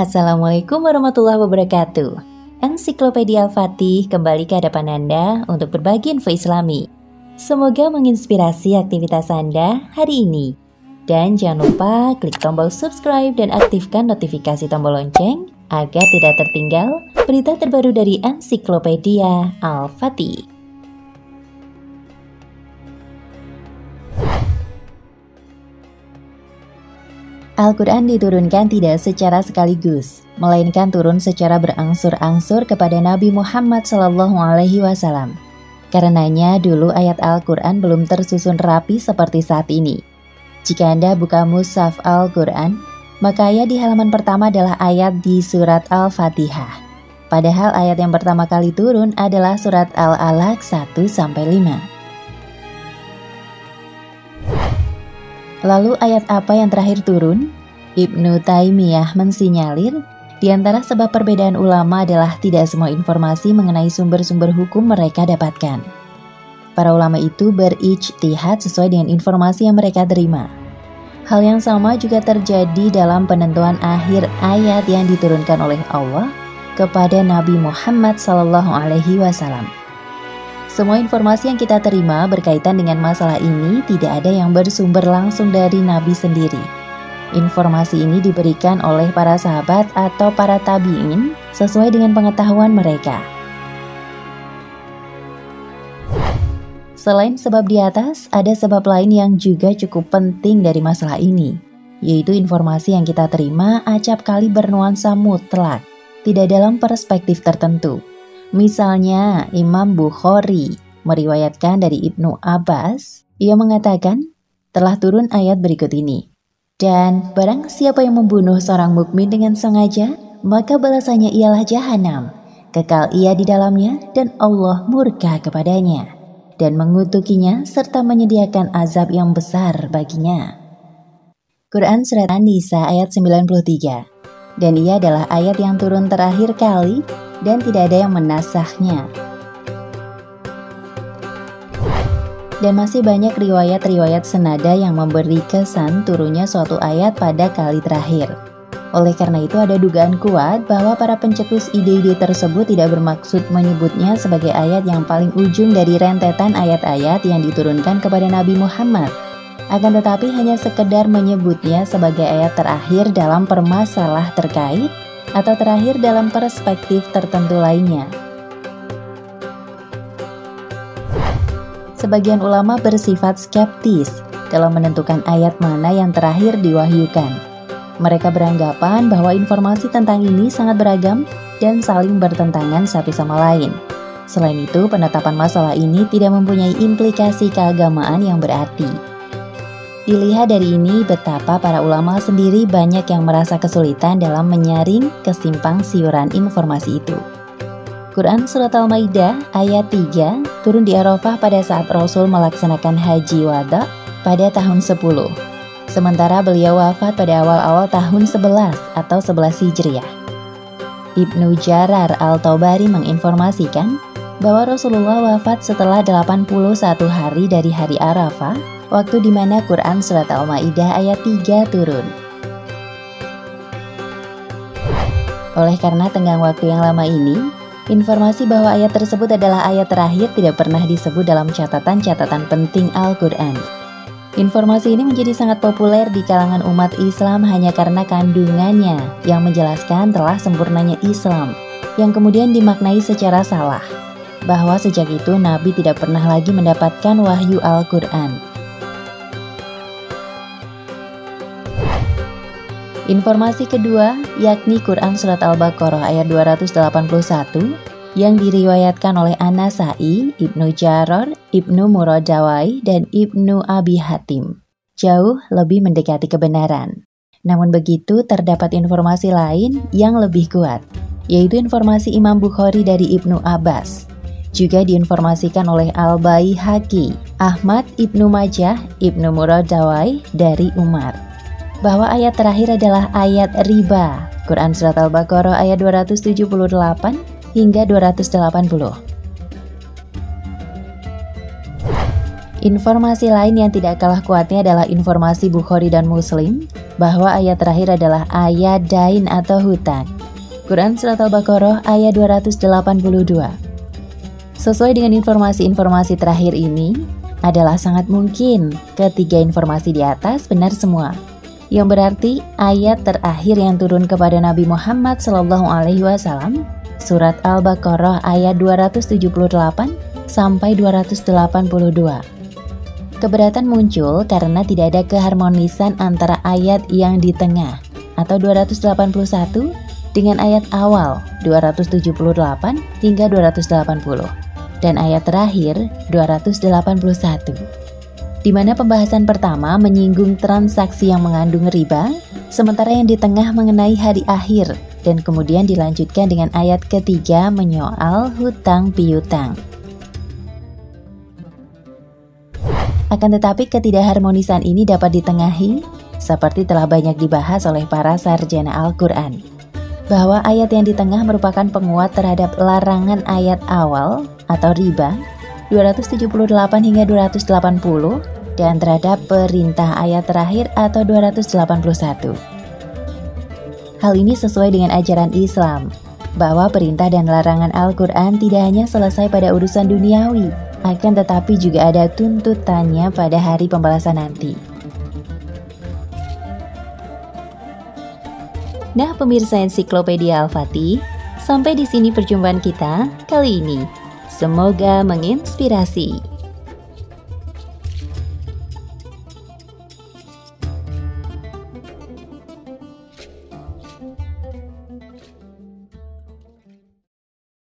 Assalamualaikum warahmatullahi wabarakatuh. Ensiklopedia Al-Fatih kembali ke hadapan Anda untuk berbagi info Islami. Semoga menginspirasi aktivitas Anda hari ini. Dan jangan lupa klik tombol subscribe dan aktifkan notifikasi tombol lonceng agar tidak tertinggal berita terbaru dari Ensiklopedia Al-Fatih. Al-Quran diturunkan tidak secara sekaligus, melainkan turun secara berangsur-angsur kepada Nabi Muhammad SAW. Karenanya dulu ayat Al-Quran belum tersusun rapi seperti saat ini. Jika Anda buka mushaf Al-Quran, maka ayat di halaman pertama adalah ayat di surat Al-Fatihah. Padahal ayat yang pertama kali turun adalah surat Al-Alaq 1-5. Lalu ayat apa yang terakhir turun? Ibnu Taimiyah mensinyalir, di antara sebab perbedaan ulama adalah tidak semua informasi mengenai sumber-sumber hukum mereka dapatkan. Para ulama itu berijtihad sesuai dengan informasi yang mereka terima. Hal yang sama juga terjadi dalam penentuan akhir ayat yang diturunkan oleh Allah kepada Nabi Muhammad SAW. Semua informasi yang kita terima berkaitan dengan masalah ini tidak ada yang bersumber langsung dari Nabi sendiri. Informasi ini diberikan oleh para sahabat atau para tabi'in sesuai dengan pengetahuan mereka. Selain sebab di atas, ada sebab lain yang juga cukup penting dari masalah ini, yaitu informasi yang kita terima acap kali bernuansa mutlak, tidak dalam perspektif tertentu. Misalnya, Imam Bukhari meriwayatkan dari Ibnu Abbas, ia mengatakan, telah turun ayat berikut ini. Dan barang siapa yang membunuh seorang mukmin dengan sengaja, maka balasannya ialah jahanam. Kekal ia di dalamnya dan Allah murka kepadanya dan mengutukinya serta menyediakan azab yang besar baginya. Quran Surat An-Nisa ayat 93. Dan ia adalah ayat yang turun terakhir kali dan tidak ada yang menasahnya. Dan masih banyak riwayat-riwayat senada yang memberi kesan turunnya suatu ayat pada kali terakhir. Oleh karena itu ada dugaan kuat bahwa para pencetus ide-ide tersebut tidak bermaksud menyebutnya sebagai ayat yang paling ujung dari rentetan ayat-ayat yang diturunkan kepada Nabi Muhammad. Akan tetapi hanya sekedar menyebutnya sebagai ayat terakhir dalam permasalah terkait atau terakhir dalam perspektif tertentu lainnya. Sebagian ulama bersifat skeptis dalam menentukan ayat mana yang terakhir diwahyukan. Mereka beranggapan bahwa informasi tentang ini sangat beragam dan saling bertentangan satu sama lain. Selain itu, penetapan masalah ini tidak mempunyai implikasi keagamaan yang berarti. Dilihat dari ini betapa para ulama sendiri banyak yang merasa kesulitan dalam menyaring kesimpang siuran informasi itu. Quran Surat Al-Maidah ayat 3 turun di Arafah pada saat Rasul melaksanakan haji wada pada tahun 10. Sementara beliau wafat pada awal-awal tahun 11 atau 11 Hijriah. Ibnu Jarar Al-Tabari menginformasikan bahwa Rasulullah wafat setelah 81 hari dari hari Arafah, waktu di mana Quran Surat Al-Maidah ayat 3 turun. Oleh karena tenggang waktu yang lama ini, informasi bahwa ayat tersebut adalah ayat terakhir tidak pernah disebut dalam catatan-catatan penting Al-Quran. Informasi ini menjadi sangat populer di kalangan umat Islam hanya karena kandungannya yang menjelaskan telah sempurnanya Islam, yang kemudian dimaknai secara salah, bahwa sejak itu Nabi tidak pernah lagi mendapatkan wahyu Al-Quran. Informasi kedua, yakni Quran Surat Al-Baqarah ayat 281 yang diriwayatkan oleh An-Nasai, Ibnu Jarar, Ibnu Muradawai, dan Ibnu Abi Hatim. Jauh lebih mendekati kebenaran. Namun begitu terdapat informasi lain yang lebih kuat, yaitu informasi Imam Bukhari dari Ibnu Abbas. Juga diinformasikan oleh Al-Baihaqi, Ahmad Ibnu Majah, Ibnu Muradawai dari Umar, bahwa ayat terakhir adalah ayat riba. Quran Surat Al-Baqarah ayat 278 hingga 280. Informasi lain yang tidak kalah kuatnya adalah informasi Bukhari dan Muslim bahwa ayat terakhir adalah ayat dain atau hutang. Quran Surat Al-Baqarah ayat 282. Sesuai dengan informasi-informasi terakhir ini, adalah sangat mungkin ketiga informasi di atas benar semua. Yang berarti ayat terakhir yang turun kepada Nabi Muhammad SAW, Surat Al-Baqarah ayat 278 sampai 282. Keberatan muncul karena tidak ada keharmonisan antara ayat yang di tengah atau 281 dengan ayat awal 278 hingga 280 dan ayat terakhir 281. Di mana pembahasan pertama menyinggung transaksi yang mengandung riba, sementara yang di tengah mengenai hari akhir dan kemudian dilanjutkan dengan ayat ketiga menyoal hutang piutang. Akan tetapi ketidakharmonisan ini dapat ditengahi seperti telah banyak dibahas oleh para sarjana Al-Quran, bahwa ayat yang di tengah merupakan penguat terhadap larangan ayat awal atau riba 278 hingga 280 dan terhadap perintah ayat terakhir atau 281. Hal ini sesuai dengan ajaran Islam, bahwa perintah dan larangan Al-Quran tidak hanya selesai pada urusan duniawi, akan tetapi juga ada tuntutannya pada hari pembalasan nanti. Nah, pemirsa Ensiklopedia Al-Fatih, sampai di sini perjumpaan kita kali ini. Semoga menginspirasi.